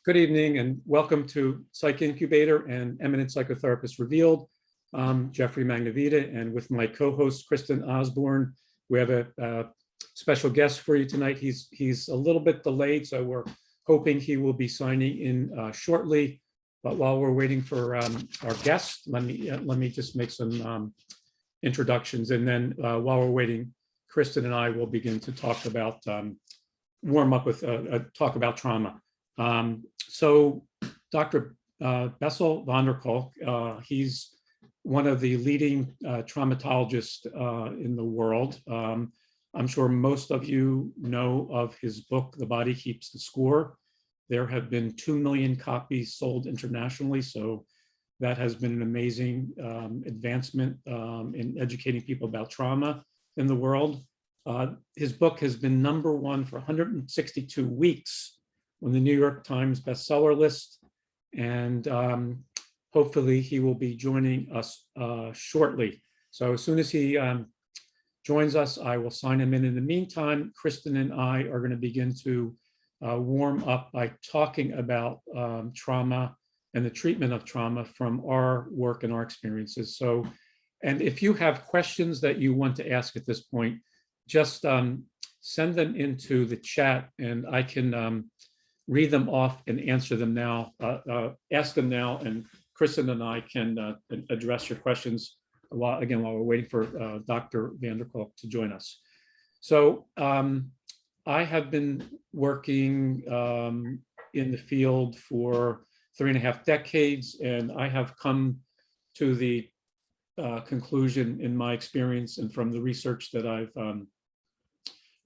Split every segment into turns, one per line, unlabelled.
Good evening and welcome to Psych Incubator and Eminent Psychotherapists Revealed. I'm Jeffrey Magnavita, and with my co-host Kristin Osborn, we have a special guest for you tonight. He's a little bit delayed, so we're hoping he will be signing in shortly. But while we're waiting for our guest, let me just make some introductions, and then while we're waiting, Kristin and I will begin to talk about warm up with talk about trauma. So Dr. Bessel van der Kolk, he's one of the leading traumatologists in the world. I'm sure most of you know of his book, The Body Keeps the Score. There have been 2 million copies sold internationally, so that has been an amazing advancement in educating people about trauma in the world. His book has been #1 for 162 weeks on the New York Times bestseller list, and hopefully he will be joining us shortly. So as soon as he joins us, I will sign him in. In the meantime, Kristin and I are going to begin to warm up by talking about trauma and the treatment of trauma from our work and our experiences. So, and if you have questions that you want to ask at this point, just send them into the chat and I can read them off and answer them now, ask them now, and Kristin and I can address your questions while we're waiting for Dr. van der Kolk to join us. So I have been working in the field for 3.5 decades, and I have come to the conclusion in my experience and from the research that I've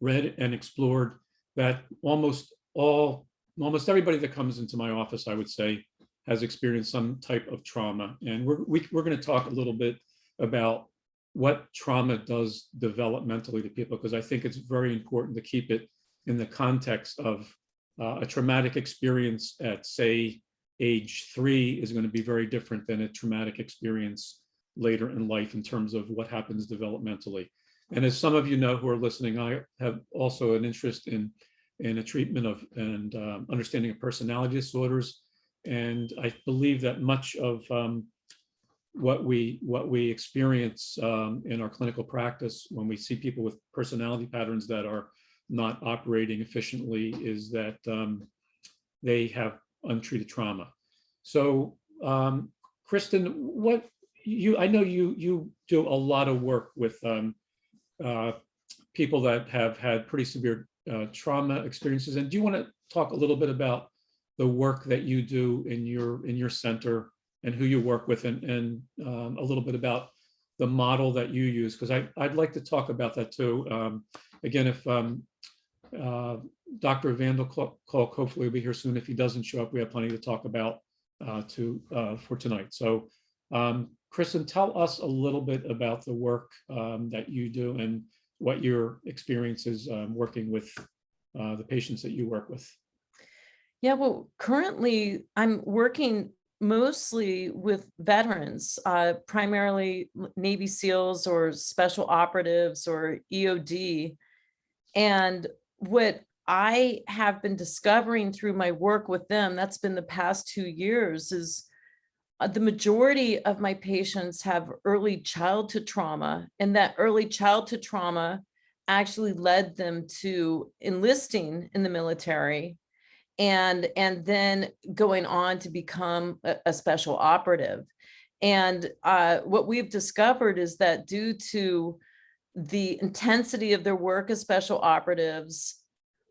read and explored that almost everybody that comes into my office, I would say, has experienced some type of trauma. And we're going to talk a little bit about what trauma does developmentally to people, because I think it's very important to keep it in the context of a traumatic experience at, say, age 3 is going to be very different than a traumatic experience later in life in terms of what happens developmentally. And as some of you know who are listening, I have also an interest in a treatment of and understanding of personality disorders. And I believe that much of what we experience in our clinical practice when we see people with personality patterns that are not operating efficiently is that they have untreated trauma. So Kristin, I know you do a lot of work with people that have had pretty severe trauma experiences, and do you want to talk a little bit about the work that you do in your center and who you work with, and a little bit about the model that you use, because I'd like to talk about that too. Again, if Dr. van der Kolk hopefully will be here soon. If he doesn't show up, we have plenty to talk about for tonight. So Kristin, tell us a little bit about the work that you do and what your experience is working with the patients that you work with.
Yeah, well, currently I'm working mostly with veterans, primarily Navy SEALs or special operatives or EOD. And what I have been discovering through my work with them, that's been the past 2 years, is the majority of my patients have early childhood trauma, and that early childhood trauma actually led them to enlisting in the military and then going on to become a special operative. And what we've discovered is that due to the intensity of their work as special operatives,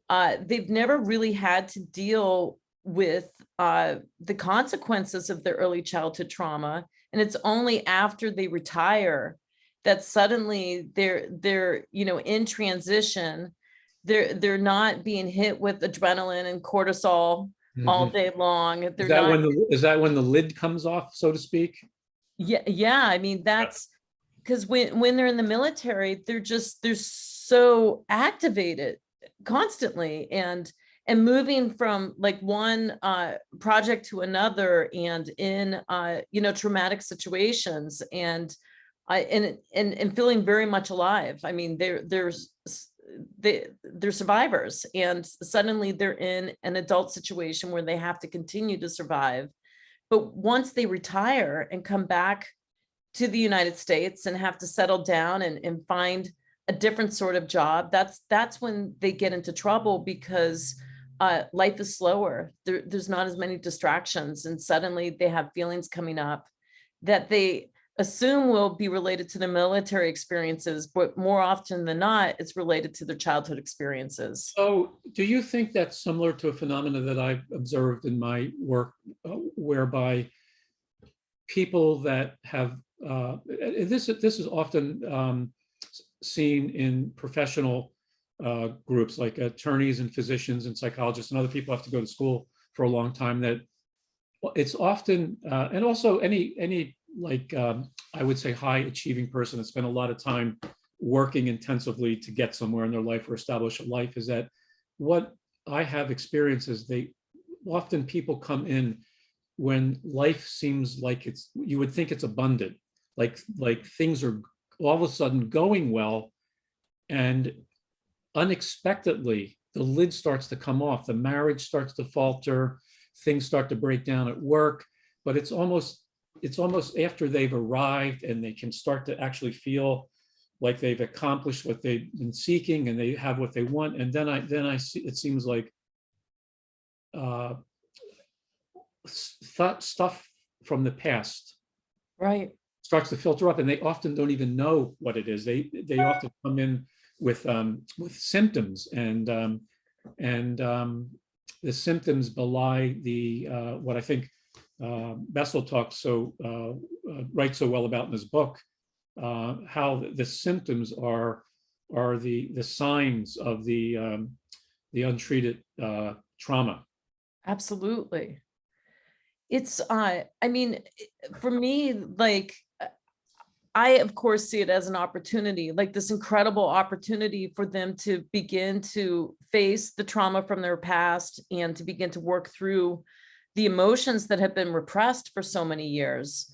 they've never really had to deal with the consequences of their early childhood trauma. And it's only after they retire that suddenly they're in transition. They're not being hit with adrenaline and cortisol all day long.
Is that when the lid comes off, so to speak?
Yeah. I mean, that's because when they're in the military, they're so activated constantly and moving from like one project to another and in traumatic situations and feeling very much alive. I mean, there's they're survivors, and suddenly they're in an adult situation where they have to continue to survive. But once they retire and come back to the United States and have to settle down and find a different sort of job, that's when they get into trouble, because life is slower. There's not as many distractions, and suddenly they have feelings coming up that they assume will be related to their military experiences, but more often than not, it's related to their childhood experiences.
So do you think that's similar to a phenomenon that I've observed in my work, whereby people that have, this is often seen in professional groups like attorneys and physicians and psychologists and other people have to go to school for a long time, that it's often, and also any like, I would say high achieving person that spent a lot of time working intensively to get somewhere in their life or establish a life, is that what I have experienced is they often, people come in when life seems like it's, you would think it's abundant, like things are all of a sudden going well, and unexpectedly the lid starts to come off, the marriage starts to falter, things start to break down at work, but it's almost after they've arrived and they can start to actually feel like they've accomplished what they've been seeking and they have what they want. And then I see, it seems like stuff from the past
Right.
starts to filter up, and they often don't even know what it is. They often come in with symptoms, and the symptoms belie the what I think Bessel talks writes so well about in his book, how the symptoms are the signs of the untreated trauma.
Absolutely. It's I mean, for me, like, I of course see it as an opportunity, like this incredible opportunity for them to begin to face the trauma from their past and to begin to work through the emotions that have been repressed for so many years.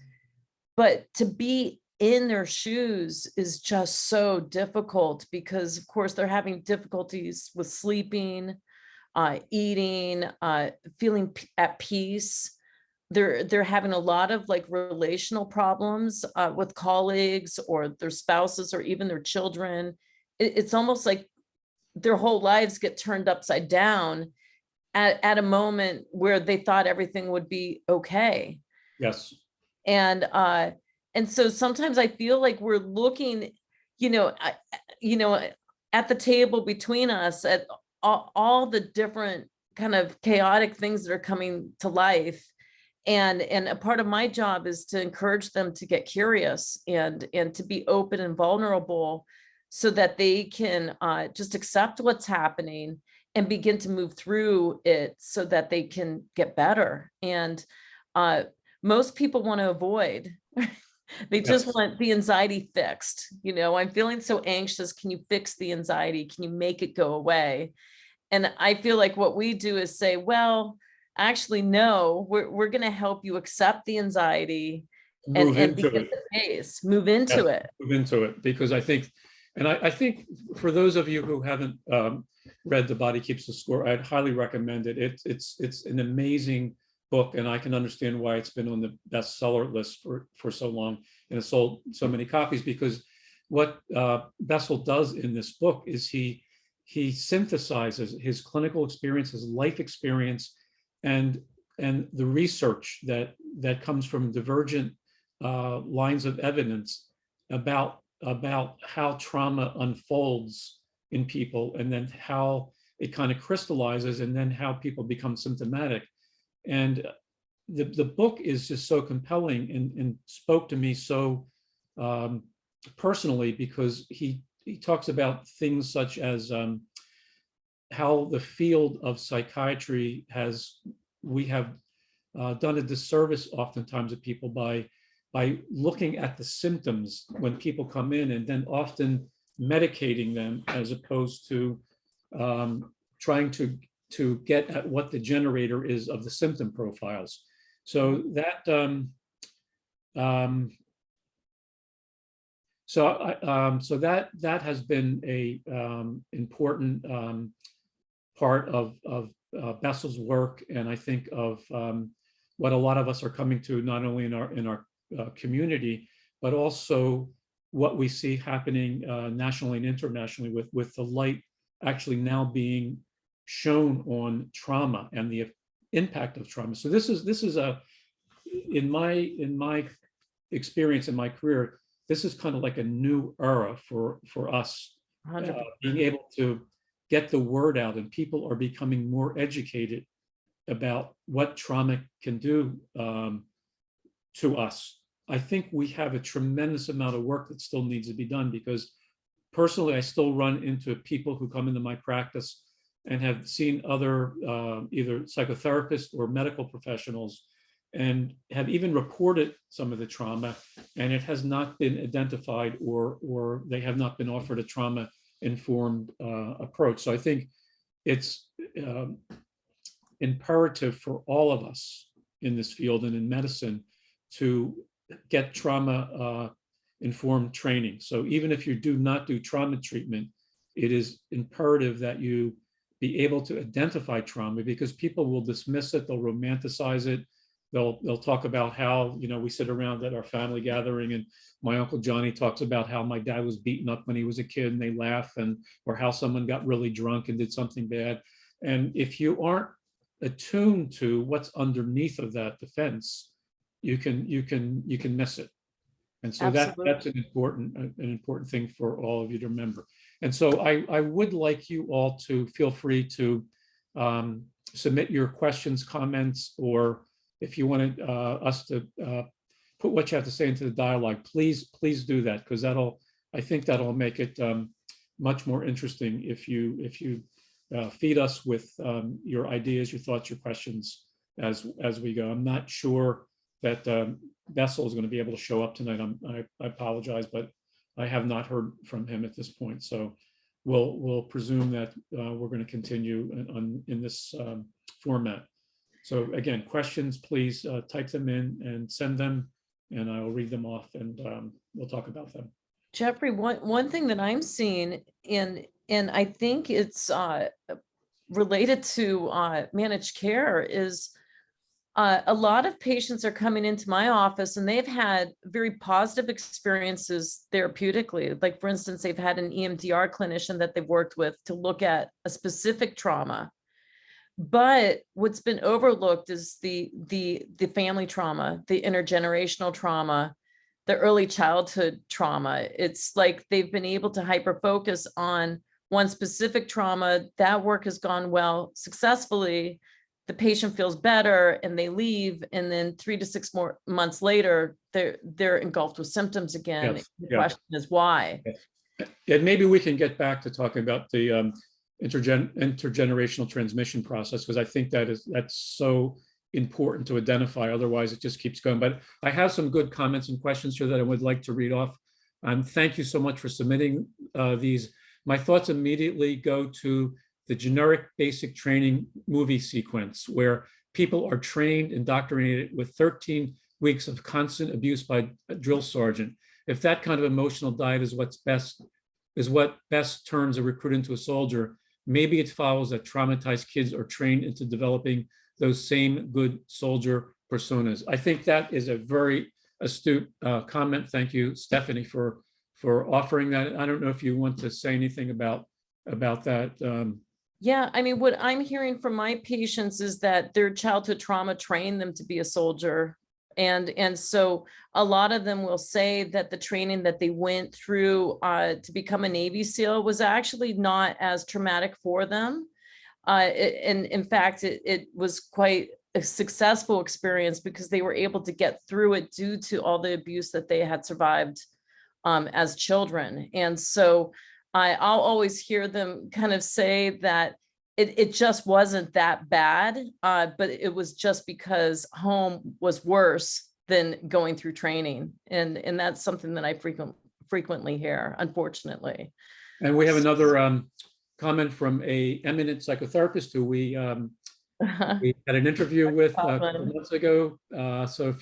But to be in their shoes is just so difficult, because of course they're having difficulties with sleeping, eating, feeling at peace. They're having a lot of like relational problems with colleagues or their spouses or even their children. It's almost like their whole lives get turned upside down at a moment where they thought everything would be okay.
Yes.
And so sometimes I feel like we're looking, you know, at the table between us at all the different kind of chaotic things that are coming to life. And a part of my job is to encourage them to get curious and to be open and vulnerable, so that they can just accept what's happening and begin to move through it so that they can get better. And most people want to avoid. They just
Yes.
want the anxiety fixed. You know, I'm feeling so anxious. Can you fix the anxiety? Can you make it go away? And I feel like what we do is say, well, actually, no, we're going to help you accept the anxiety
Move
and
into
begin
it.
to pace, move into
Yes,
it.
move into it, because I think, and I think for those of you who haven't read The Body Keeps the Score, I'd highly recommend it. It's an amazing book, and I can understand why it's been on the bestseller list for so long and it's sold so many copies, because what Bessel does in this book is he synthesizes his clinical experience, his life experience, and the research that comes from divergent lines of evidence about how trauma unfolds in people, and then how it kind of crystallizes, and then how people become symptomatic. And the book is just so compelling and spoke to me so personally, because he talks about things such as how the field of psychiatry we have done a disservice oftentimes to people by looking at the symptoms when people come in, and then often medicating them, as opposed to trying to get at what the generator is of the symptom profiles. So that So that has been a important part of Bessel's work, and I think of what a lot of us are coming to, not only in our community, but also what we see happening nationally and internationally with the light actually now being shown on trauma and the impact of trauma. So this is a, in my experience in my career, this is kind of like a new era for us, being able to get the word out, and people are becoming more educated about what trauma can do to us. I think we have a tremendous amount of work that still needs to be done, because personally, I still run into people who come into my practice and have seen other either psychotherapists or medical professionals, and have even reported some of the trauma, and it has not been identified, or they have not been offered a trauma-informed approach. So I think it's imperative for all of us in this field and in medicine to get trauma-informed training. So even if you do not do trauma treatment, it is imperative that you be able to identify trauma, because people will dismiss it, they'll romanticize it. They'll talk about how, we sit around at our family gathering and my Uncle Johnny talks about how my dad was beaten up when he was a kid, and they laugh, or how someone got really drunk and did something bad. And if you aren't attuned to what's underneath of that defense, you can miss it. And so that's an important thing for all of you to remember. And so I would like you all to feel free to submit your questions, comments, or if you wanted us to put what you have to say into the dialogue, please do that, because I think that'll make it much more interesting if you feed us with your ideas, your thoughts, your questions as we go. I'm not sure that Bessel is going to be able to show up tonight. I apologize, but I have not heard from him at this point. So we'll presume that we're going to continue in this format. So again, questions, please type them in and send them, and I'll read them off, and we'll talk about them.
Jeffrey, one thing that I'm seeing, and I think it's related to managed care, is a lot of patients are coming into my office and they've had very positive experiences therapeutically. Like, for instance, they've had an EMDR clinician that they've worked with to look at a specific trauma. But what's been overlooked is the family trauma, the intergenerational trauma, the early childhood trauma. It's like they've been able to hyper focus on one specific trauma. That work has gone well successfully. The patient feels better and they leave, and then 3 to 6 more months later, they're engulfed with symptoms again.
Yes,
the question is why.
Yes. And maybe we can get back to talking about the intergenerational transmission process, because I think that's so important to identify. Otherwise, it just keeps going. But I have some good comments and questions here that I would like to read off. Thank you so much for submitting these. My thoughts immediately go to the generic basic training movie sequence, where people are trained, indoctrinated with 13 weeks of constant abuse by a drill sergeant. If that kind of emotional diet is what best turns a recruit into a soldier, maybe it follows that traumatized kids are trained into developing those same good soldier personas. I think that is a very astute comment. Thank you, Stephanie, for offering that. I don't know if you want to say anything about that.
Yeah, I mean, what I'm hearing from my patients is that their childhood trauma trained them to be a soldier. And so a lot of them will say that the training that they went through to become a Navy SEAL was actually not as traumatic for them. And in fact, it was quite a successful experience, because they were able to get through it due to all the abuse that they had survived as children. And so I'll always hear them kind of say that it just wasn't that bad, but it was just because home was worse than going through training. And that's something that I frequently hear, unfortunately.
And we have another comment from a eminent psychotherapist who we had an interview with a couple months ago. So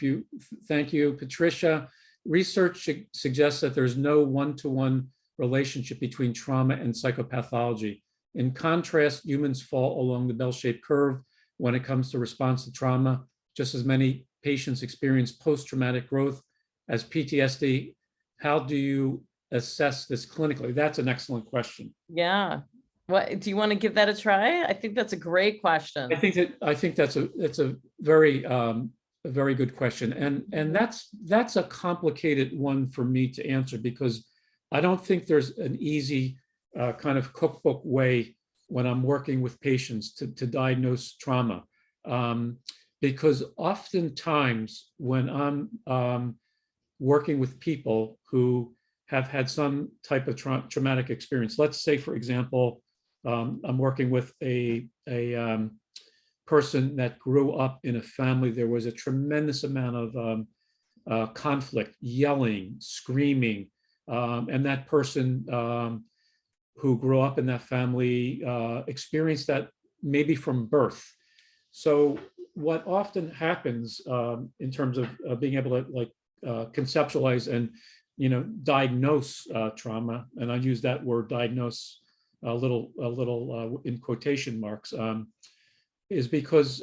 thank you, Patricia. research suggests that there's no one-to-one relationship between trauma and psychopathology. In contrast, humans fall along the bell-shaped curve when it comes to response to trauma. Just as many patients experience post-traumatic growth as PTSD. How do you assess this clinically? That's an excellent question.
Yeah. What do you want to give that a try? I think that's a great question.
I think that's a very good question, and that's a complicated one for me to answer, because I don't think there's an easy kind of cookbook way when I'm working with patients to diagnose trauma, because oftentimes when I'm working with people who have had some type of traumatic experience, let's say, for example, I'm working with a person that grew up in a family. There was a tremendous amount of conflict, yelling, screaming, and that person who grew up in that family experienced that maybe from birth. So what often happens in terms of being able to conceptualize and diagnose trauma, and I use that word diagnose a little in quotation marks, is because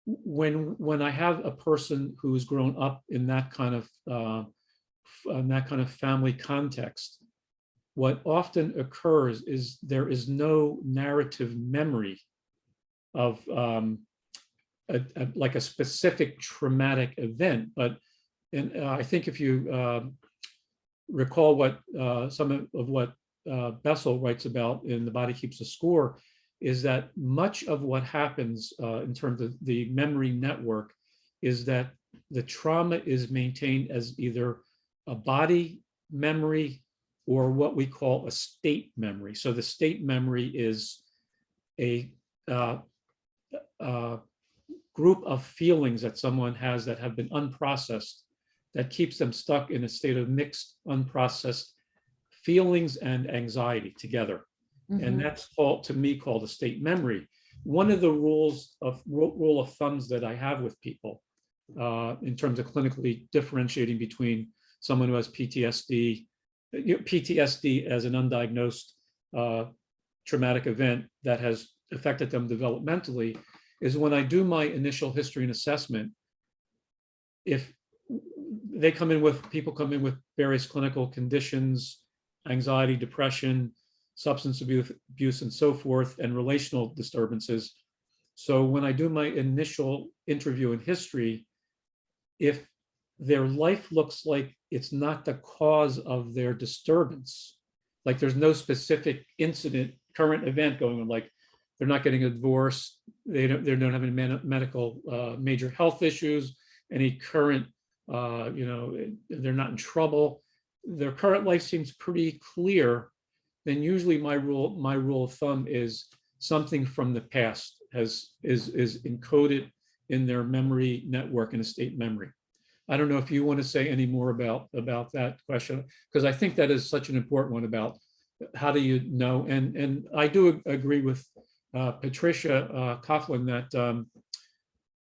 when I have a person who's grown up in that kind of family context, what often occurs is there is no narrative memory of like a specific traumatic event. But I think if you recall what some of what Bessel writes about in The Body Keeps the Score, is that much of what happens in terms of the memory network is that the trauma is maintained as either a body memory or what we call a state memory. So the state memory is a group of feelings that someone has that have been unprocessed, that keeps them stuck in a state of mixed, unprocessed feelings and anxiety together. Mm-hmm. And that's to me called a state memory. One of the rule of thumbs that I have with people in terms of clinically differentiating between someone who has PTSD as an undiagnosed traumatic event that has affected them developmentally, is when I do my initial history and assessment, if people come in with various clinical conditions, anxiety, depression, substance abuse, and so forth, and relational disturbances. So when I do my initial interview and history, if their life looks like it's not the cause of their disturbance, like there's no specific incident, current event going on, like they're not getting a divorce, they don't have any medical major health issues, any current, they're not in trouble, their current life seems pretty clear, then usually my rule of thumb is something from the past is encoded in their memory network, in a state memory. I don't know if you want to say any more about that question, because I think that is such an important one about how do you know, and I do agree with Patricia Coughlin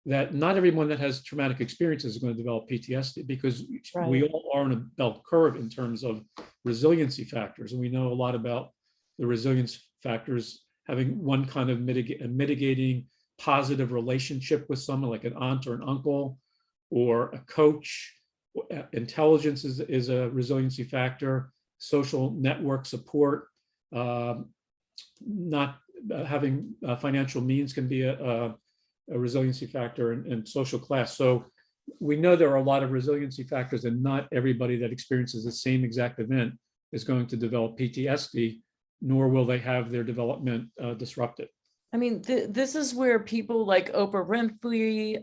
that not everyone that has traumatic experiences is going to develop PTSD, because right. We all are on a bell curve in terms of resiliency factors. And we know a lot about the resilience factors, having one kind of mitigating positive relationship with someone like an aunt or an uncle or a coach. Intelligence is a resiliency factor, social network support, not having financial means can be a resiliency factor, and social class. So we know there are a lot of resiliency factors, and not everybody that experiences the same exact event is going to develop PTSD, nor will they have their development disrupted.
I mean, this is where people like Oprah Winfrey,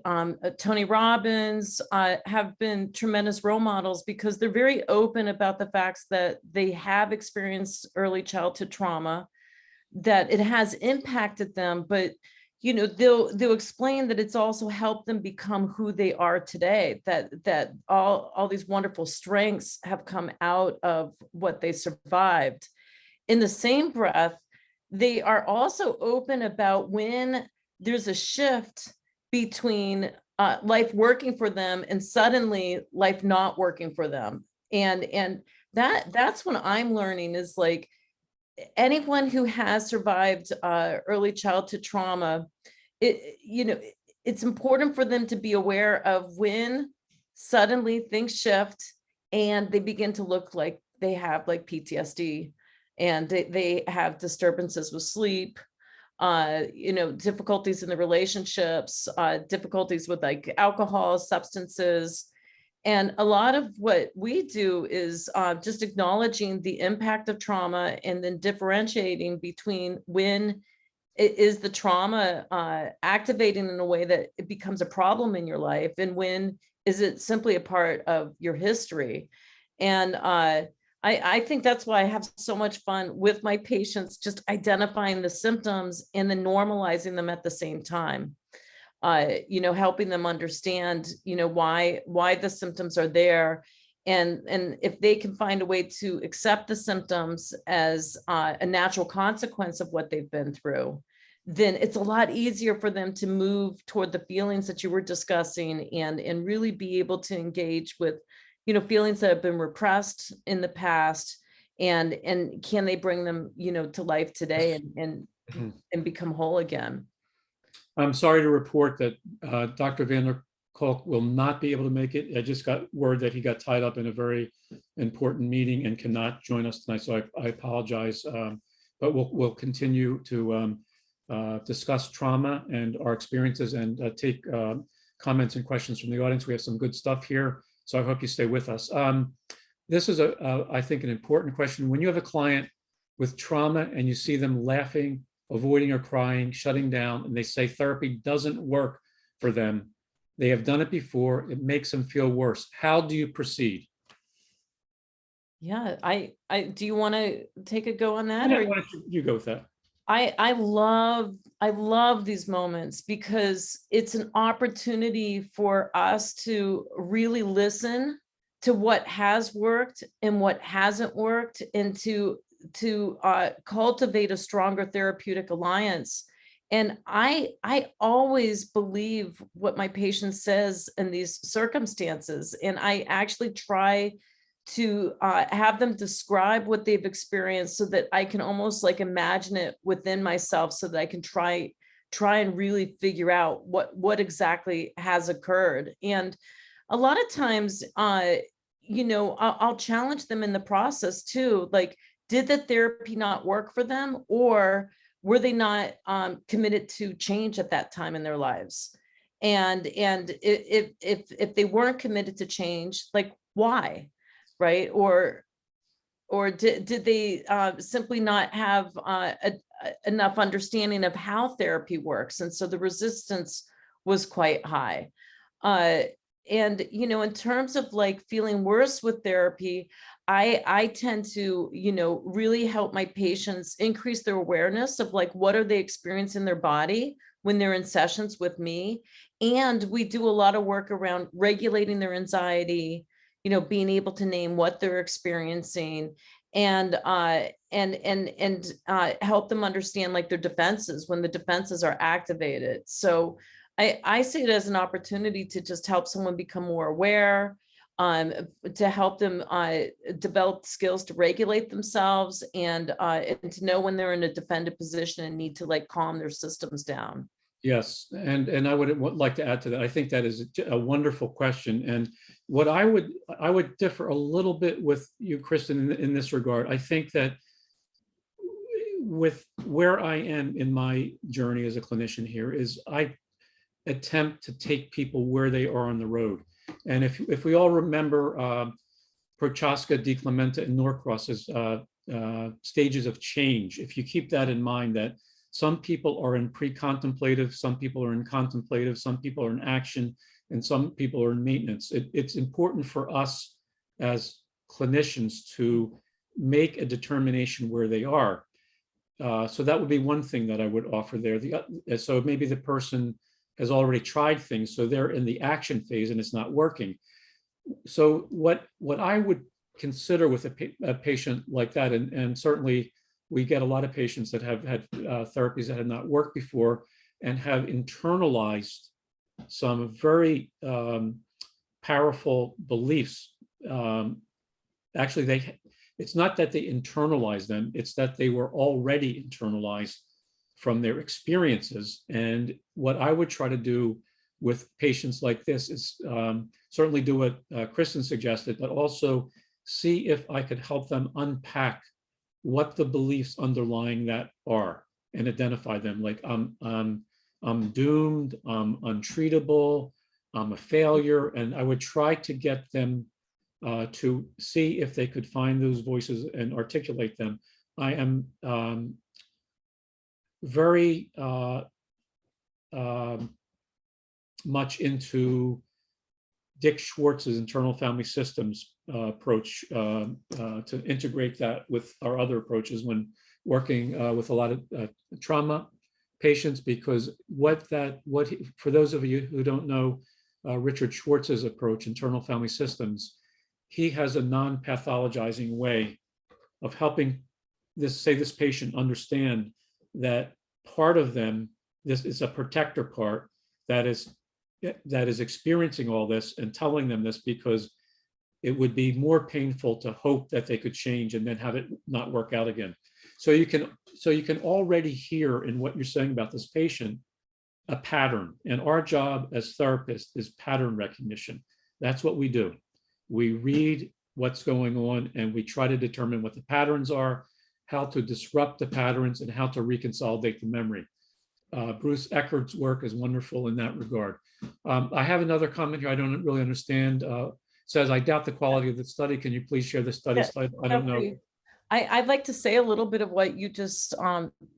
Tony Robbins have been tremendous role models, because they're very open about the facts that they have experienced early childhood trauma, that it has impacted them, but they'll explain that it's also helped them become who they are today, that all these wonderful strengths have come out of what they survived. In the same breath, they are also open about when there's a shift between life working for them and suddenly life not working for them. And that's what I'm learning is like anyone who has survived early childhood trauma, it's important for them to be aware of when suddenly things shift and they begin to look like they have like PTSD and they have disturbances with sleep, difficulties in the relationships, difficulties with like alcohol, substances. And a lot of what we do is just acknowledging the impact of trauma and then differentiating between when it is the trauma activating in a way that it becomes a problem in your life and when is it simply a part of your history. And I think that's why I have so much fun with my patients, just identifying the symptoms and then normalizing them at the same time. Helping them understand, why the symptoms are there. And if they can find a way to accept the symptoms as a natural consequence of what they've been through, then it's a lot easier for them to move toward the feelings that you were discussing and really be able to engage with, feelings that have been repressed in the past and can they bring them, to life today and become whole again.
I'm sorry to report that Dr. Van der Kolk will not be able to make it. I just got word that he got tied up in a very important meeting and cannot join us tonight. So I apologize, but we'll continue to discuss trauma and our experiences and take comments and questions from the audience. We have some good stuff here, so I hope you stay with us. This is, I think, an important question. When you have a client with trauma and you see them laughing, avoiding or crying, shutting down, and they say therapy doesn't work for them, they have done it before, it makes them feel worse. How do you proceed?
Yeah, I do you want to take a go on that?
Yeah,
Or
why don't you go with that?
I love these moments because it's an opportunity for us to really listen to what has worked and what hasn't worked, and to cultivate a stronger therapeutic alliance. And I always believe what my patient says in these circumstances, and I actually try to have them describe what they've experienced so that I can almost like imagine it within myself so that I can try and really figure out what exactly has occurred. And a lot of times, I'll challenge them in the process too. Like, did the therapy not work for them, or were they not committed to change at that time in their lives? And if they weren't committed to change, like why, right? Or did they simply not have enough understanding of how therapy works, and so the resistance was quite high. And in terms of like feeling worse with therapy, I tend to really help my patients increase their awareness of like what are they experiencing in their body when they're in sessions with me. And we do a lot of work around regulating their anxiety, being able to name what they're experiencing, and help them understand like their defenses when the defenses are activated. So I see it as an opportunity to just help someone become more aware, to help them develop skills to regulate themselves, and to know when they're in a defended position and need to like calm their systems down.
Yes, and I would like to add to that. I think that is a wonderful question, and what I would differ a little bit with you, Kristin, in this regard. I think that with where I am in my journey as a clinician here is I attempt to take people where they are on the road. And if we all remember Prochaska, DiClementa, and Norcross's stages of change, if you keep that in mind, that some people are in pre-contemplative, some people are in contemplative, some people are in action, and some people are in maintenance. It's important for us as clinicians to make a determination where they are. So that would be one thing that I would offer there. So maybe the person has already tried things, so they're in the action phase and it's not working. So what I would consider with a patient like that, and certainly we get a lot of patients that have had therapies that have not worked before and have internalized some very powerful beliefs. Actually, it's not that they internalized them, it's that they were already internalized from their experiences. And what I would try to do with patients like this is certainly do what Kristin suggested, but also see if I could help them unpack what the beliefs underlying that are and identify them. Like I'm doomed, I'm untreatable, I'm a failure. And I would try to get them to see if they could find those voices and articulate them. I am very much into Dick Schwartz's internal family systems approach to integrate that with our other approaches when working with a lot of trauma patients, because for those of you who don't know Richard Schwartz's approach, internal family systems, he has a non-pathologizing way of helping this patient understand that part of them, this is a protector part that is experiencing all this and telling them this because it would be more painful to hope that they could change and then have it not work out again. So you can already hear in what you're saying about this patient a pattern. And our job as therapists is pattern recognition. That's what we do. We read what's going on and we try to determine what the patterns are, how to disrupt the patterns, and how to reconsolidate the memory. Bruce Eckert's work is wonderful in that regard. I have another comment here I don't really understand. Says, I doubt the quality of the study. Can you please share the study slide? I don't know.
I'd like to say a little bit of what you just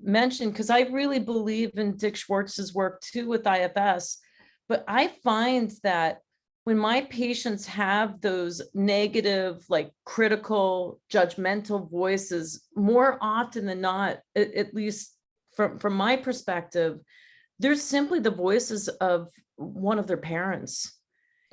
mentioned, because I really believe in Dick Schwartz's work too with IFS. But I find that when my patients have those negative, like critical, judgmental voices, more often than not, at least from my perspective, they're simply the voices of one of their parents.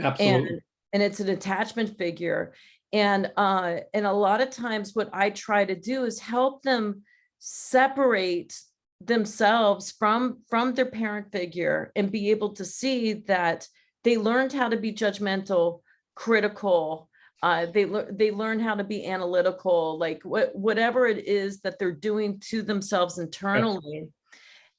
Absolutely.
And it's an attachment figure. And a lot of times what I try to do is help them separate themselves from their parent figure and be able to see that they learned how to be judgmental, critical. They learn how to be analytical, like whatever it is that they're doing to themselves internally.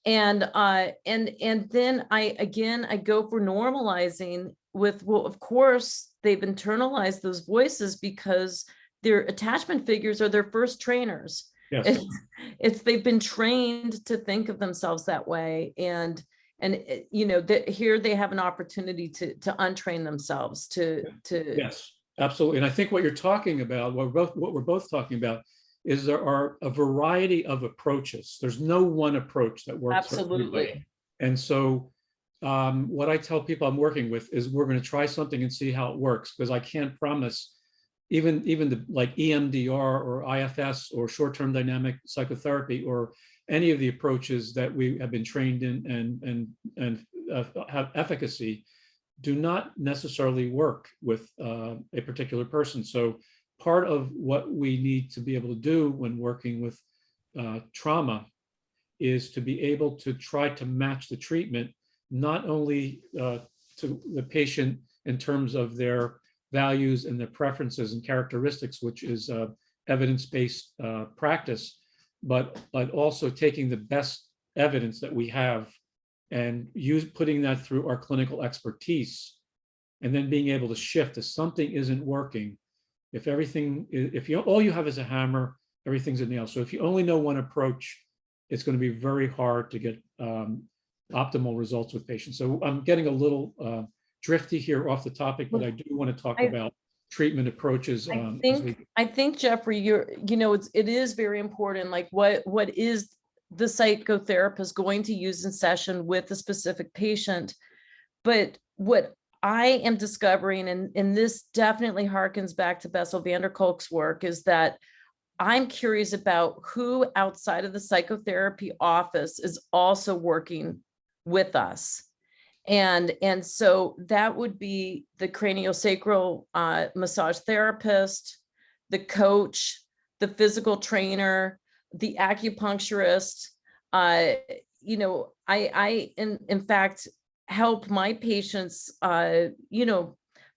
And then I go for normalizing with, well, of course, they've internalized those voices because their attachment figures are their first trainers.
Yes.
It's they've been trained to think of themselves that way. And you know, here they have an opportunity to untrain themselves to
Yes, absolutely. And I think what you're talking about, what we're both talking about, is there are a variety of approaches. There's no one approach that works.
Absolutely.
And so what I tell people I'm working with is we're going to try something and see how it works, because I can't promise even the like EMDR or IFS or short-term dynamic psychotherapy or any of the approaches that we have been trained in and have efficacy do not necessarily work with a particular person. So part of what we need to be able to do when working with trauma is to be able to try to match the treatment, not only to the patient in terms of their values and their preferences and characteristics, which is evidence-based practice, but also taking the best evidence that we have and putting that through our clinical expertise, and then being able to shift if something isn't working. If all you have is a hammer, everything's a nail. So if you only know one approach, it's going to be very hard to get optimal results with patients. So I'm getting a little drifty here off the topic, but I do want to talk about treatment approaches.
I think Jeffrey, it is very important. Like what is the psychotherapist going to use in session with a specific patient? But what I am discovering, and this definitely harkens back to Bessel van der Kolk's work, is that I'm curious about who outside of the psychotherapy office is also working with us. And so that would be the craniosacral massage therapist, the coach, the physical trainer, the acupuncturist. In fact, help my patients,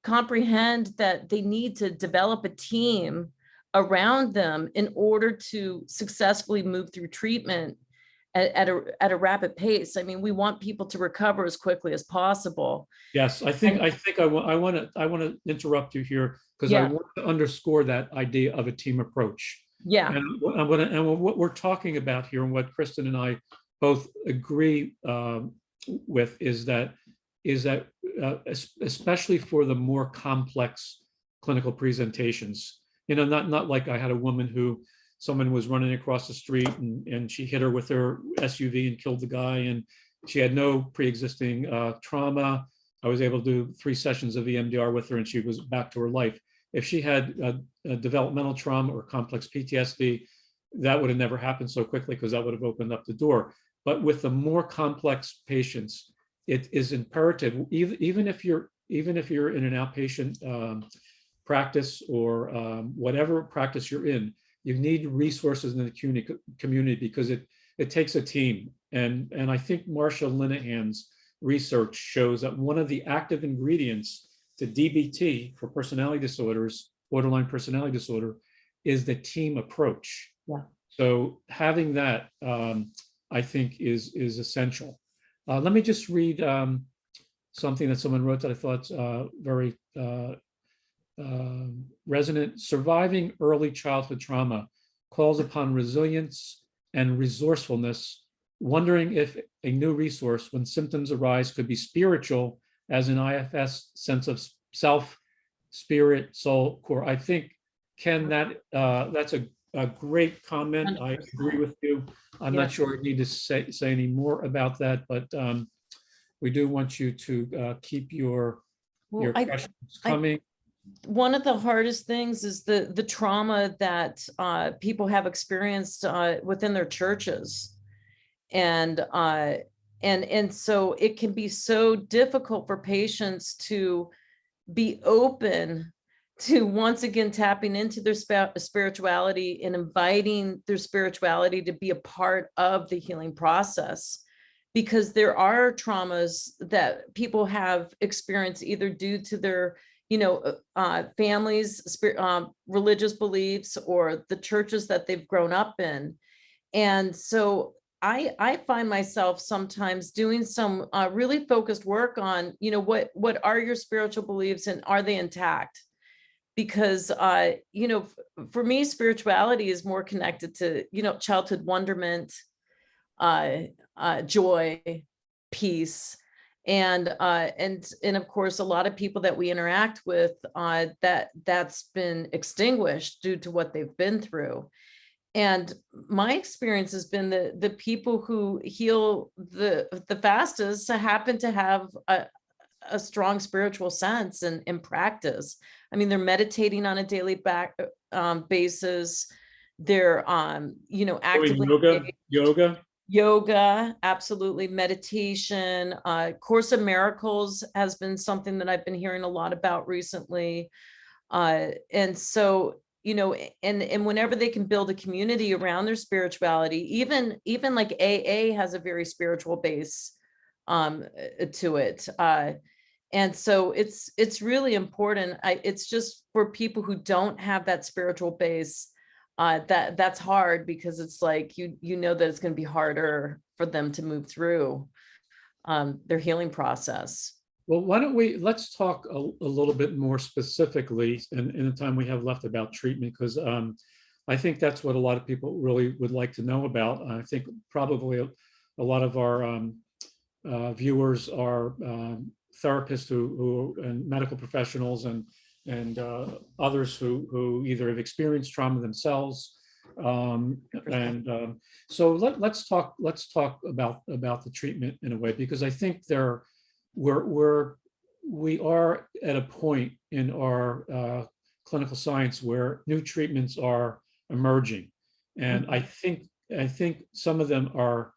comprehend that they need to develop a team around them in order to successfully move through treatment at a rapid pace. I mean, we want people to recover as quickly as possible.
Yes, I want to interrupt you here because I
Yeah,
want to underscore that idea of a team approach.
yeah,
And what we're talking about here, and what Kristin and I both agree with, is that especially for the more complex clinical presentations, not like I had a woman who someone was running across the street and she hit her with her SUV and killed the guy, and she had no pre-existing trauma. I was able to do 3 sessions of EMDR with her and she was back to her life. If she had a developmental trauma or complex PTSD, that would have never happened so quickly because that would have opened up the door. But with the more complex patients, it is imperative, even if you're in an outpatient practice or whatever practice you're in, you need resources in the community because it takes a team. And I think Marsha Linehan's research shows that one of the active ingredients to DBT for personality disorders, borderline personality disorder, is the team approach.
yeah.
So having that, I think, is essential. Let me just read something that someone wrote that I thought very resonant. Surviving early childhood trauma calls upon resilience and resourcefulness, wondering if a new resource when symptoms arise could be spiritual, as an IFS sense of self, spirit, soul, core. I think, Ken, that's a great comment. I agree
100%.
with you. I'm
Yeah.
not sure I need to say any more about that, but we do want you to keep your questions coming.
One of the hardest things is the trauma that people have experienced within their churches, and so it can be so difficult for patients to be open to once again tapping into their spirituality and inviting their spirituality to be a part of the healing process, because there are traumas that people have experienced either due to their families' religious beliefs or the churches that they've grown up in. And so I find myself sometimes doing some really focused work on, what are your spiritual beliefs and are they intact? Because, for me, spirituality is more connected to, childhood wonderment, joy, peace. And of course, a lot of people that we interact with, that's been extinguished due to what they've been through. And my experience has been the people who heal the fastest happen to have a strong spiritual sense and practice. I mean, they're meditating on a daily basis. They're actively yoga, absolutely, meditation. Course of Miracles has been something that I've been hearing a lot about recently. And so, and whenever they can build a community around their spirituality, even like AA has a very spiritual base to it. And so it's really important. It's just for people who don't have that spiritual base, that's hard, because it's like, you know that it's going to be harder for them to move through their healing process.
Well, let's talk a little bit more specifically in the time we have left about treatment, because I think that's what a lot of people really would like to know about. I think probably a lot of our viewers are therapists who and medical professionals and others who either have experienced trauma themselves. So let's talk about the treatment in a way, because I think we are at a point in our clinical science where new treatments are emerging, and I think some of them are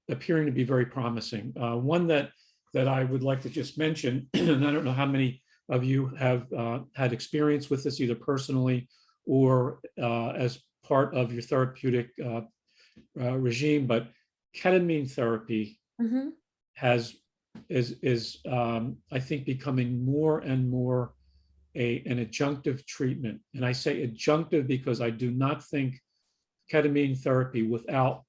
appearing to be very promising. One that I would like to just mention, and I don't know how many of you have had experience with this either personally or as part of your therapeutic regime, but ketamine therapy has I think becoming more and more an adjunctive treatment. And I say adjunctive because I do not think ketamine therapy without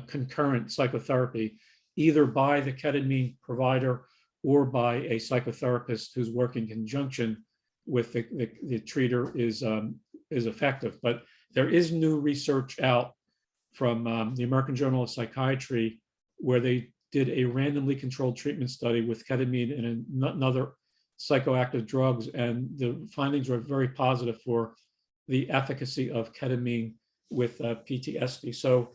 concurrent psychotherapy, either by the ketamine provider or by a psychotherapist who's working in conjunction with the treater, is effective. But there is new research out from the American Journal of Psychiatry, where they did a randomly controlled treatment study with ketamine and another psychoactive drugs, and the findings were very positive for the efficacy of ketamine with PTSD. So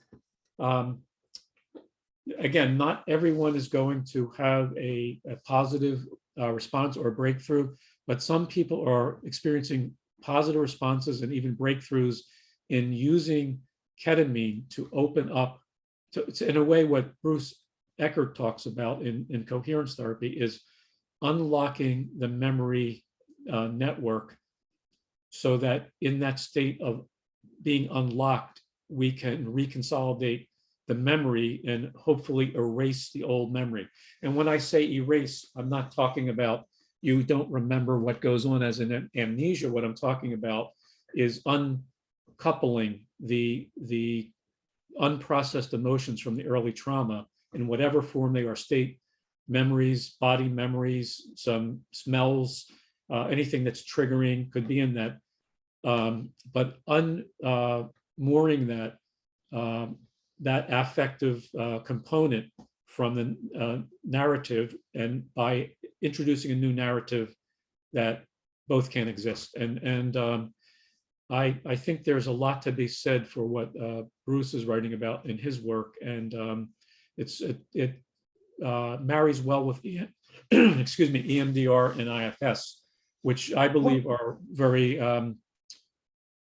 again, not everyone is going to have a positive response or a breakthrough, but some people are experiencing positive responses and even breakthroughs in using ketamine to open up to in a way what Bruce Eckert talks about in coherence therapy is unlocking the memory network, so that in that state of being unlocked, we can reconsolidate the memory and hopefully erase the old memory. And when I say erase, I'm not talking about you don't remember what goes on as an amnesia. What I'm talking about is uncoupling the unprocessed emotions from the early trauma in whatever form they are, state memories, body memories, some smells, anything that's triggering could be in that. But unmooring that affective component from the narrative, and by introducing a new narrative that both can exist. And I think there's a lot to be said for what Bruce is writing about in his work, and it marries well with excuse me, EMDR and IFS, which I believe are very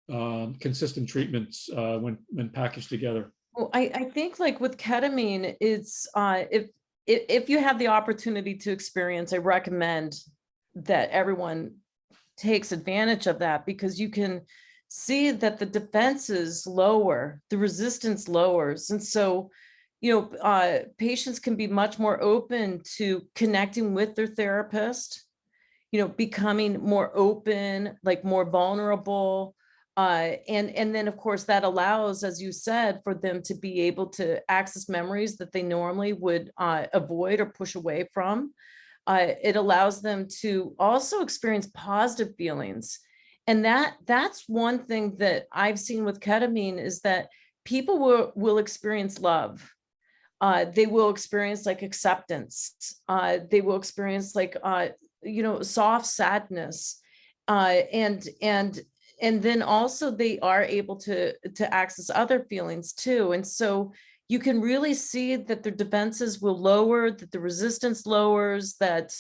consistent treatments when packaged together.
Well, I think like with ketamine, it's if you have the opportunity to experience, I recommend that everyone takes advantage of that, because you can see that the defenses lower, the resistance lowers. And so, patients can be much more open to connecting with their therapist, becoming more open, like more vulnerable. And then of course that allows, as you said, for them to be able to access memories that they normally would avoid or push away from. It allows them to also experience positive feelings. And that's one thing that I've seen with ketamine, is that people will experience love. They will experience like acceptance. They will experience like, soft sadness. And then also they are able to access other feelings too. And so you can really see that their defenses will lower, that the resistance lowers, that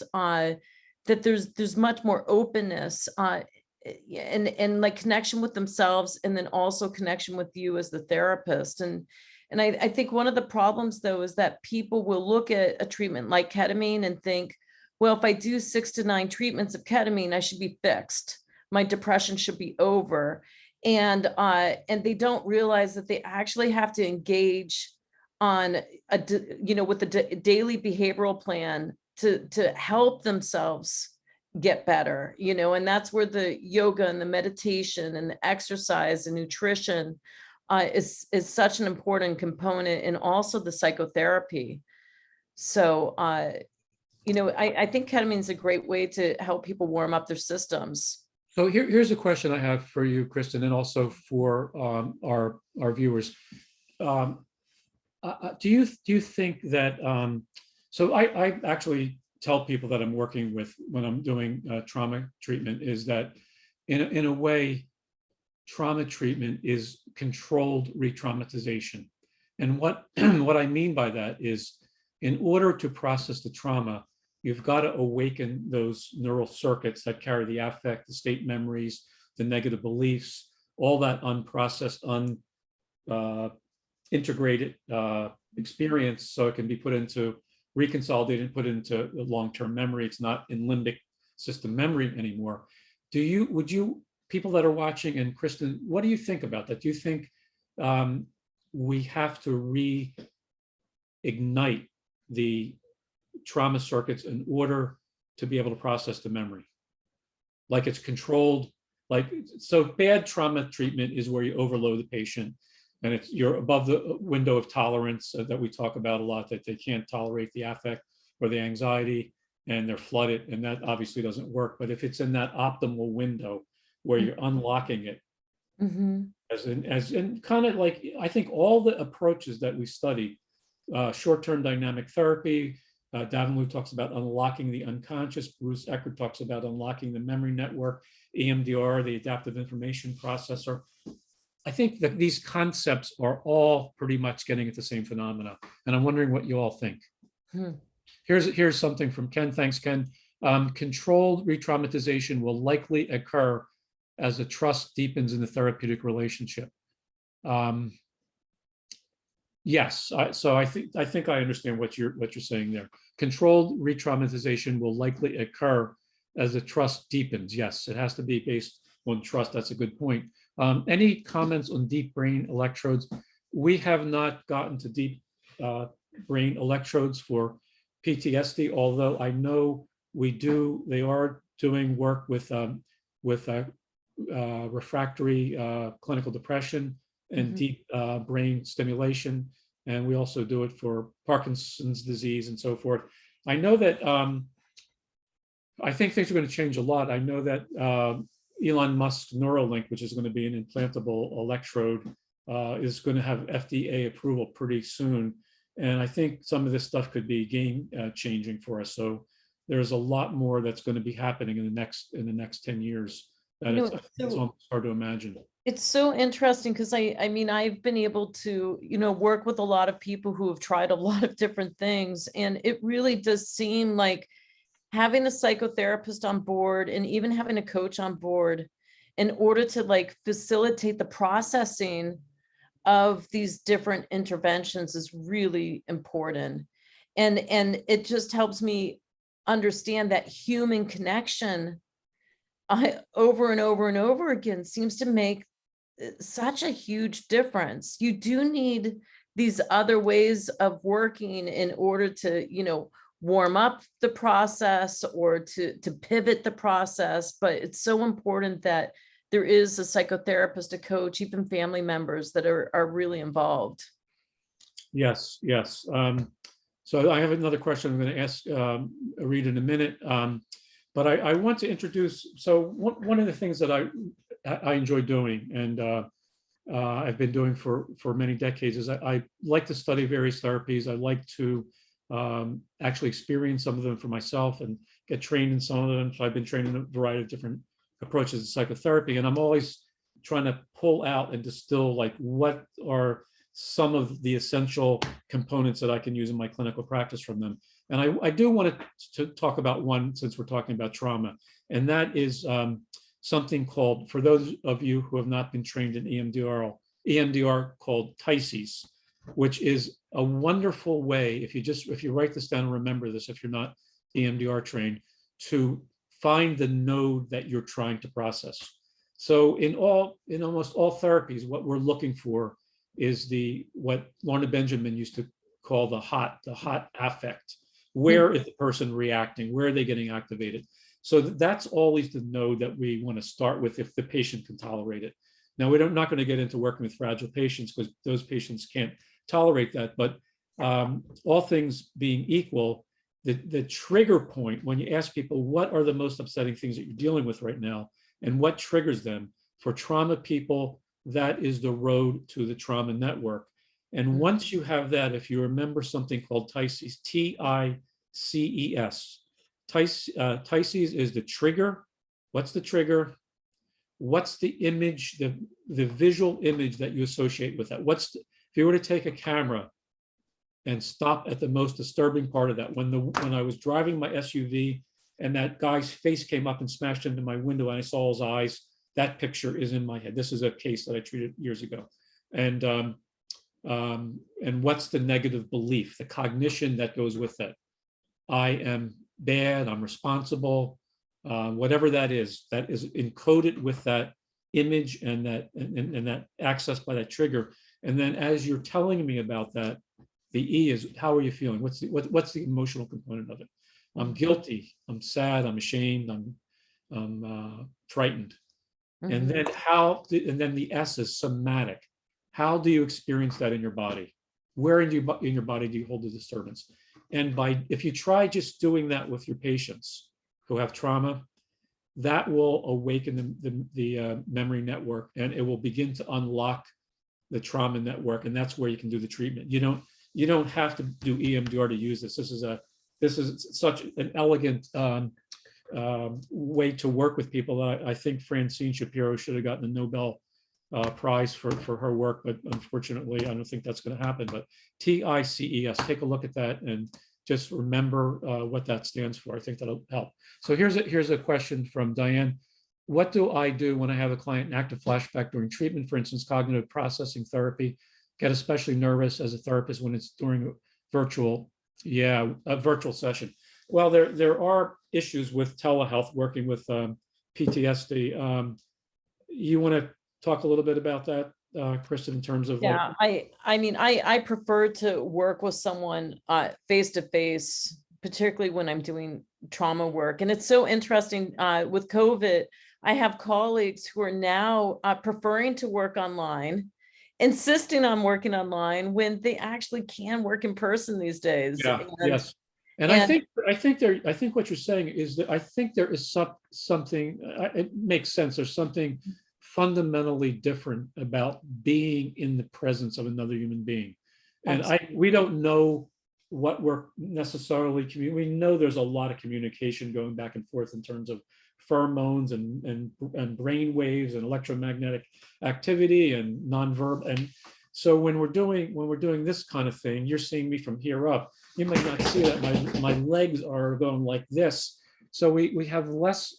there's much more openness and like connection with themselves, and then also connection with you as the therapist. And I think one of the problems though is that people will look at a treatment like ketamine and think, well, if I do 6 to 9 treatments of ketamine, I should be fixed. My depression should be over. And they don't realize that they actually have to engage on with the daily behavioral plan to help themselves get better, and that's where the yoga and the meditation and the exercise and nutrition is such an important component, and also the psychotherapy. So, I think ketamine is a great way to help people warm up their systems.
So here's a question I have for you, Kristin, and also for our viewers. Do you think that? So I actually tell people that I'm working with when I'm doing trauma treatment is that in a way, trauma treatment is controlled retraumatization. And what I mean by that is, in order to process the trauma, you've got to awaken those neural circuits that carry the affect, the state memories, the negative beliefs, all that unprocessed, integrated experience, so it can be put into reconsolidated and put into the long-term memory. It's not in limbic system memory anymore. Would you, people that are watching, and Kristin, what do you think about that? Do you think we have to reignite the trauma circuits in order to be able to process the memory. Like it's controlled, so bad trauma treatment is where you overload the patient and you're above the window of tolerance that we talk about a lot, that they can't tolerate the affect or the anxiety and they're flooded, and that obviously doesn't work. But if it's in that optimal window where you're unlocking it, as in kind of like, I think all the approaches that we study, short-term dynamic therapy, Davin talks about unlocking the unconscious. Bruce Eckert talks about unlocking the memory network, EMDR, the adaptive information processor. I think that these concepts are all pretty much getting at the same phenomena. And I'm wondering what you all think. Here's something from Ken. Thanks, Ken. Controlled retraumatization will likely occur as the trust deepens in the therapeutic relationship. Yes, so I think I understand what you're saying there. Controlled retraumatization will likely occur as the trust deepens. Yes, it has to be based on trust. That's a good point. Any comments on deep brain electrodes? We have not gotten to deep brain electrodes for PTSD, although I know they are doing work with refractory clinical depression and deep brain stimulation. And we also do it for Parkinson's disease and so forth. I know that, I think things are going to change a lot. I know that Elon Musk's Neuralink, which is going to be an implantable electrode, is going to have FDA approval pretty soon. And I think some of this stuff could be game changing for us. So there's a lot more that's going to be happening in the next 10 years that it's almost hard to imagine.
It's so interesting because I mean, I've been able to, work with a lot of people who have tried a lot of different things. And it really does seem like having a psychotherapist on board and even having a coach on board in order to facilitate the processing of these different interventions is really important. And it just helps me understand that human connection over and over and over again seems to make such a huge difference. You do need these other ways of working in order to, warm up the process or to pivot the process. But it's so important that there is a psychotherapist, a coach, even family members that are really involved.
Yes. So I have another question I'm going to ask Reed in a minute. But I want to introduce, so one of the things that I enjoy doing, and I've been doing for many decades, is I like to study various therapies. I like to actually experience some of them for myself and get trained in some of them. So I've been trained in a variety of different approaches to psychotherapy, and I'm always trying to pull out and distill what are some of the essential components that I can use in my clinical practice from them. And I do want to talk about one, since we're talking about trauma, and that is something called, for those of you who have not been trained in EMDR called TICES, which is a wonderful way, if you write this down and remember this, if you're not EMDR trained, to find the node that you're trying to process. So in almost all therapies, what we're looking for is what Lorna Benjamin used to call the hot affect. Where is the person reacting? Where are they getting activated? So that's always the node that we want to start with if the patient can tolerate it. Now, we're not going to get into working with fragile patients because those patients can't tolerate that. But all things being equal, the trigger point, when you ask people, what are the most upsetting things that you're dealing with right now and what triggers them? For trauma people, that is the road to the trauma network. And once you have that, if you remember something called TICES, TICES, TICES is the trigger. What's the trigger? What's the image, the visual image that you associate with that? If you were to take a camera and stop at the most disturbing part of that, when I was driving my SUV and that guy's face came up and smashed into my window and I saw his eyes, that picture is in my head. This is a case that I treated years ago. And what's the negative belief, the cognition that goes with that? I am bad, I'm responsible, whatever that is encoded with that image and that access by that trigger. And then as you're telling me about that, The E is, how are you feeling? What's the emotional component of it? I'm guilty, I'm sad, I'm ashamed, I'm frightened. And then and then the S is somatic. How do you experience that in your body? Where in your body do you hold the disturbance? And if you try just doing that with your patients who have trauma, that will awaken the memory network, and it will begin to unlock the trauma network, and that's where you can do the treatment. You don't have to do EMDR to use this. This is such an elegant way to work with people. I think Francine Shapiro should have gotten a Nobel Prize for her work, but unfortunately, I don't think that's going to happen. But TICES, take a look at that and just remember what that stands for. I think that'll help. So here's a question from Diane. What do I do when I have a client in active flashback during treatment, for instance, cognitive processing therapy? Get especially nervous as a therapist when it's during a virtual session. Well, there are issues with telehealth working with PTSD. You want to talk a little bit about that, Kristin, in terms of
I prefer to work with someone face to face, particularly when I'm doing trauma work. And it's so interesting with COVID. I have colleagues who are now preferring to work online, insisting on working online when they actually can work in person these days.
Yes. And I think what you're saying is that I think there is something, it makes sense. There's something fundamentally different about being in the presence of another human being. And we don't know what we're necessarily, we know there's a lot of communication going back and forth in terms of pheromones and brain waves and electromagnetic activity and nonverbal. And so when we're doing this kind of thing, you're seeing me from here up. You might not see that my legs are going like this. So we have less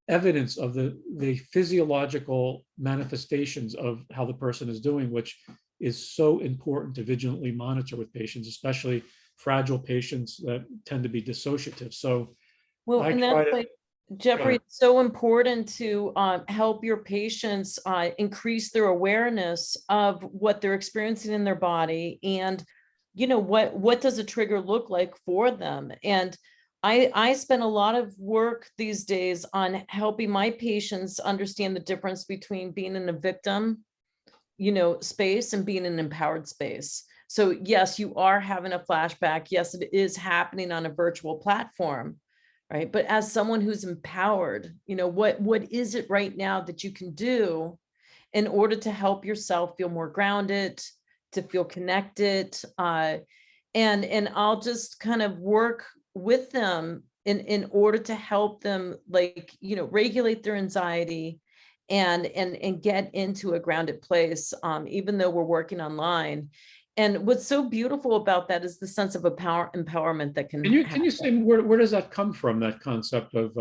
evidence of the physiological manifestations of how the person is doing, which is so important to vigilantly monitor with patients, especially fragile patients that tend to be dissociative. So
Jeffrey, it's so important to help your patients increase their awareness of what they're experiencing in their body, and what does a trigger look like for them. And I spend a lot of work these days on helping my patients understand the difference between being in a victim space and being in an empowered space. So yes, you are having a flashback. Yes, it is happening on a virtual platform. Right. But as someone who's empowered, what is it right now that you can do in order to help yourself feel more grounded, to feel connected? And I'll just kind of work with them in order to help them, regulate their anxiety and get into a grounded place, even though we're working online. And what's so beautiful about that is the sense of empowerment that can
you say where does that come from, that concept of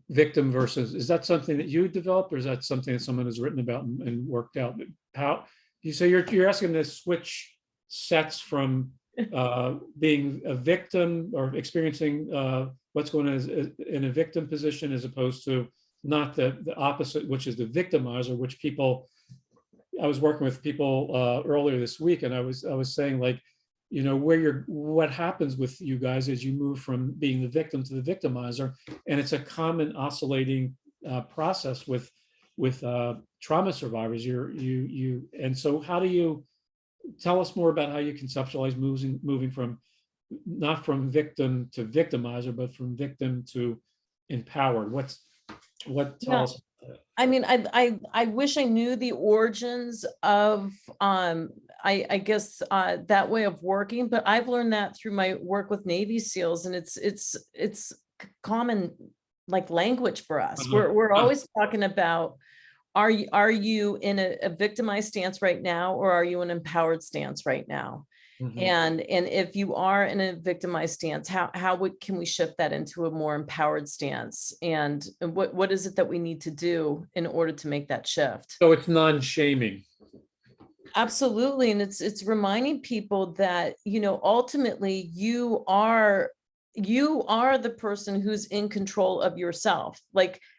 victim versus, is that something that you developed, or is that something that someone has written about and worked out? How you say you're asking to switch sets from being a victim or experiencing what's going on in a victim position, as opposed to not the opposite, which is the victimizer, which I was working with people earlier this week, and I was saying, what happens with you guys is you move from being the victim to the victimizer, and it's a common oscillating process with trauma survivors. And so how do you tell us more about how you conceptualize moving from not from victim to victimizer, but from victim to empowered? Tell us.
I mean, I wish I knew the origins of I guess that way of working, but I've learned that through my work with Navy SEALs, and it's common language for us. We're always talking about, are you in a victimized stance right now, or are you in an empowered stance right now? Mm-hmm. And if you are in a victimized stance, how can we shift that into a more empowered stance? And what is it that we need to do in order to make that shift?
So it's non-shaming.
Absolutely. And it's reminding people that, ultimately you are the person who's in control of yourself.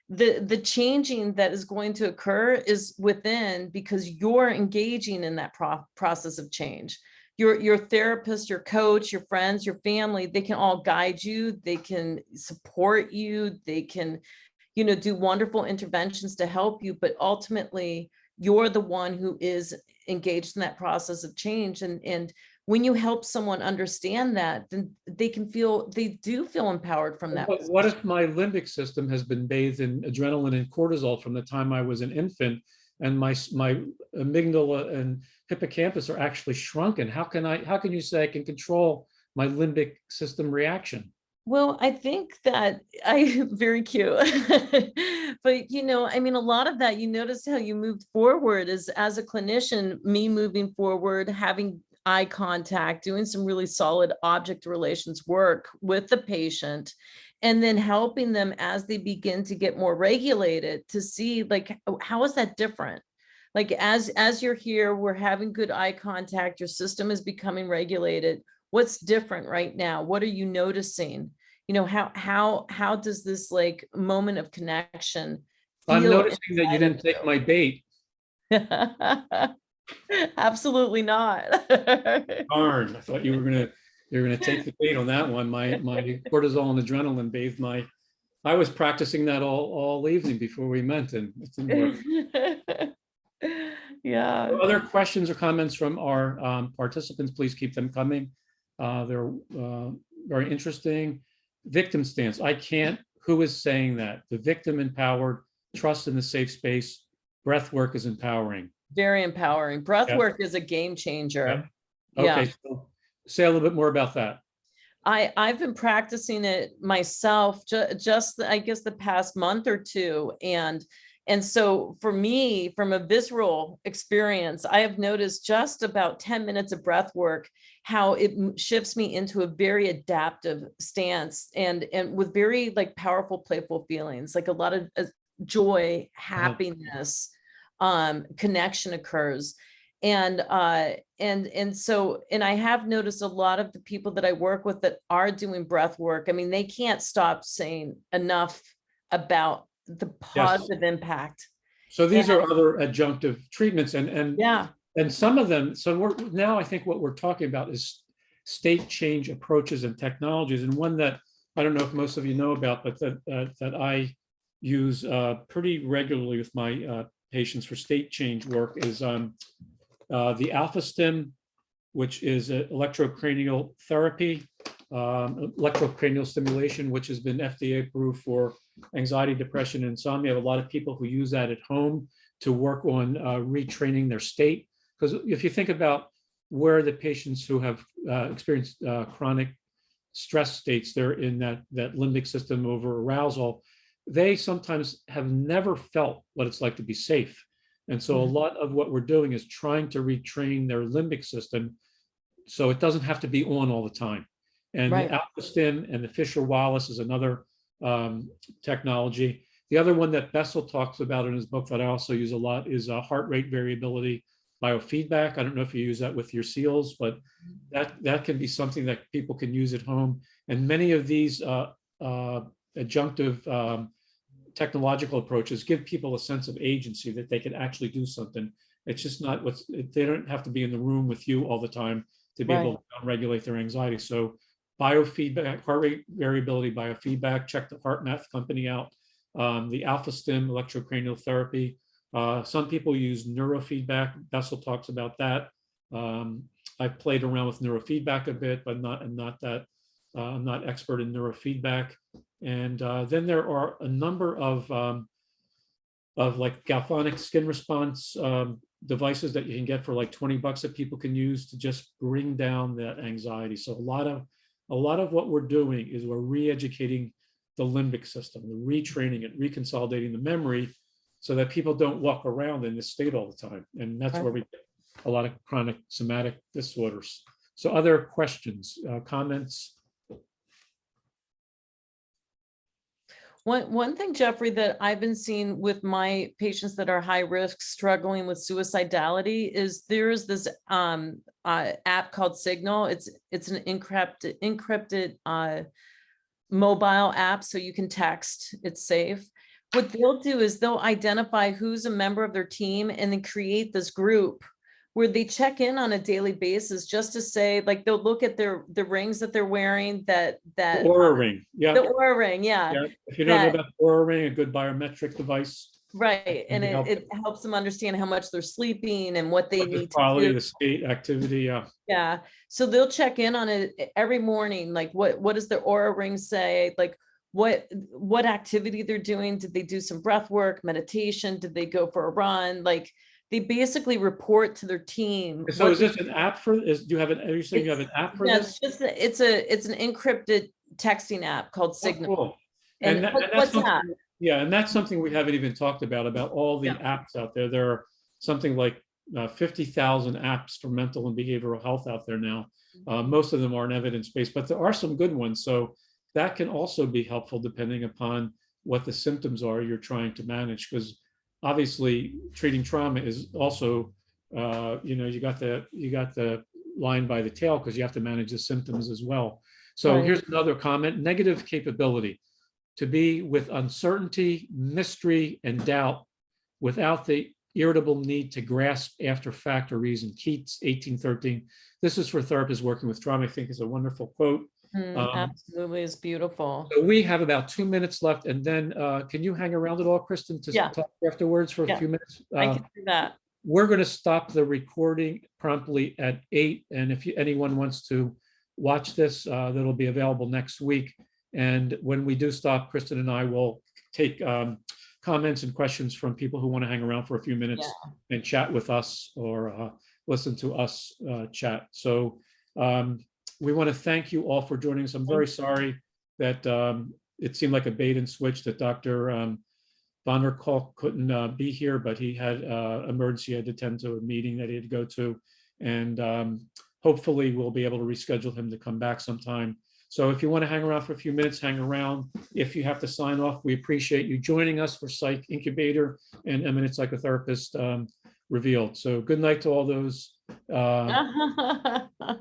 The changing that is going to occur is within, because you're engaging in that process of change. your therapist, your coach, your friends, your family, they can all guide you, they can support you, they can, do wonderful interventions to help you, but ultimately you're the one who is engaged in that process of change. And when you help someone understand that, then they do feel empowered from that.
But what if my limbic system has been bathed in adrenaline and cortisol from the time I was an infant, and my amygdala and hippocampus are actually shrunken? How can you say I can control my limbic system reaction?
Well, I think that very cute. But, I mean, a lot of that, you notice how you moved forward is, as a clinician, me moving forward, having eye contact, doing some really solid object relations work with the patient, and then helping them as they begin to get more regulated to see, like, how is that different? Like, as you're here, we're having good eye contact, your system is becoming regulated. What's different right now? What are you noticing? How does this, like, moment of connection
I'm
feel
noticing that you
inside of
didn't take my bait.
you? Absolutely not.
Darn, I thought you're gonna take the bait on that one. My cortisol and adrenaline bathed my. I was practicing that all evening before we met, and it didn't work.
Yeah.
Other questions or comments from our participants, please keep them coming. They're very interesting. Victim stance. I can't. Who is saying that? The victim empowered, trust in the safe space. Breath work is empowering.
Very empowering. Breath
Yeah.
work is a game changer.
Yeah. Okay,
Yeah.
so say a little bit more about that.
I've been practicing it myself just I guess the past month or two. And so for me, from a visceral experience, I have noticed just about 10 minutes of breath work, how it shifts me into a very adaptive stance, and with very, like, powerful, playful feelings, like a lot of joy, happiness, connection occurs. And I have noticed a lot of the people that I work with that are doing breath work, I mean, they can't stop saying enough about the
Yes.
positive impact.
So these are other adjunctive treatments,
Yeah.
and some of them. So now I think what we're talking about is state change approaches and technologies, and one that I don't know if most of you know about, but that I use pretty regularly with my patients for state change work is the alpha stim, which is electrocranial therapy, electrocranial stimulation, which has been FDA approved for anxiety, depression, and insomnia. I have a lot of people who use that at home to work on retraining their state. Because if you think about where the patients who have experienced chronic stress states, they're in that limbic system over arousal, they sometimes have never felt what it's like to be safe. And so a lot of what we're doing is trying to retrain their limbic system so it doesn't have to be on all the time. And
Right.
the alpha stim and the Fisher-Wallace is another technology. The other one that Bessel talks about in his book that I also use a lot is heart rate variability biofeedback. I don't know if you use that with your SEALs, but that can be something that people can use at home. And many of these adjunctive technological approaches give people a sense of agency that they can actually do something. It's just not they don't have to be in the room with you all the time to be able to regulate their anxiety. So biofeedback, heart rate variability biofeedback, check the HeartMath company out. The alpha stim electrocranial therapy. Some people use neurofeedback. Bessel talks about that. I've played around with neurofeedback a bit, but I'm not expert in neurofeedback. And then there are a number of like galvanic skin response devices that you can get for like $20 that people can use to just bring down that anxiety. So a lot of what we're doing is we're re-educating the limbic system, retraining it, reconsolidating the memory so that people don't walk around in this state all the time. And that's where we get a lot of chronic somatic disorders. So other questions, comments?
One thing, Jeffrey, that I've been seeing with my patients that are high risk, struggling with suicidality, is there's this app called Signal. It's an encrypted mobile app, so you can text. It's safe. What they'll do is they'll identify who's a member of their team and then create this group where they check in on a daily basis just to say, like, they'll look at the rings that they're wearing,
The Aura ring. Yeah.
the Aura ring, yeah.
Yeah. If you don't know about the Aura ring, a good biometric device.
Right, and
Can help
it helps them understand how much they're sleeping and what they
the
need to
quality
do.
of the state activity. Yeah.
Yeah, so they'll check in on it every morning, like, what does their Aura ring say? Like, what activity they're doing? Did they do some breath work, meditation? Did they go for a run? Like, they basically report to their team.
So is this an app for, do you have an, are you saying you have an app for
Yeah,
this?
it's an encrypted texting app called
Oh,
Signal.
cool.
And
And that's
what's that?
something, yeah, and that's something we haven't even talked about all the
Yeah.
apps out there. There are something like 50,000 apps for mental and behavioral health out there now. Most of them aren't evidence-based, but there are some good ones. So that can also be helpful depending upon what the symptoms are you're trying to manage. Because obviously treating trauma is also, you got the line by the tail because you have to manage the symptoms as well. So
Right.
here's another comment: negative capability to be with uncertainty, mystery, and doubt without the irritable need to grasp after fact or reason. Keats, 1813. This is for therapists working with trauma. I think is a wonderful quote.
Absolutely, is beautiful.
So we have about 2 minutes left, and then can you hang around at all, Kristin, to
Yeah.
talk afterwards for a
Yeah.
few minutes?
I can do that.
We're going to stop the recording promptly at 8. And if anyone wants to watch this, that'll be available next week. And when we do stop, Kristin and I will take comments and questions from people who want to hang around for a few minutes and chat with us or listen to us chat. So we want to thank you all for joining us. I'm very sorry that it seemed like a bait and switch that Dr. Von der Kolk couldn't be here, but he had emergency, had to attend to a meeting that he had to go to. And hopefully we'll be able to reschedule him to come back sometime. So if you want to hang around for a few minutes, hang around. If you have to sign off, we appreciate you joining us for Psych Incubator and Eminent Psychotherapist Revealed. So good night to all those.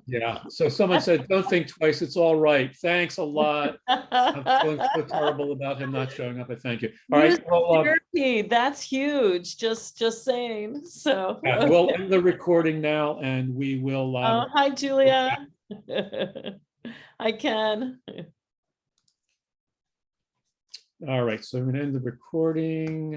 Yeah, so someone said, don't think twice, it's all right. Thanks a lot. I'm feeling so terrible about him not showing up, but thank you. All right, well,
Therapy, that's huge. Just saying. So
yeah, we'll end the recording now and we will.
oh, hi, Julia. I can.
All right, so I'm going to end the recording.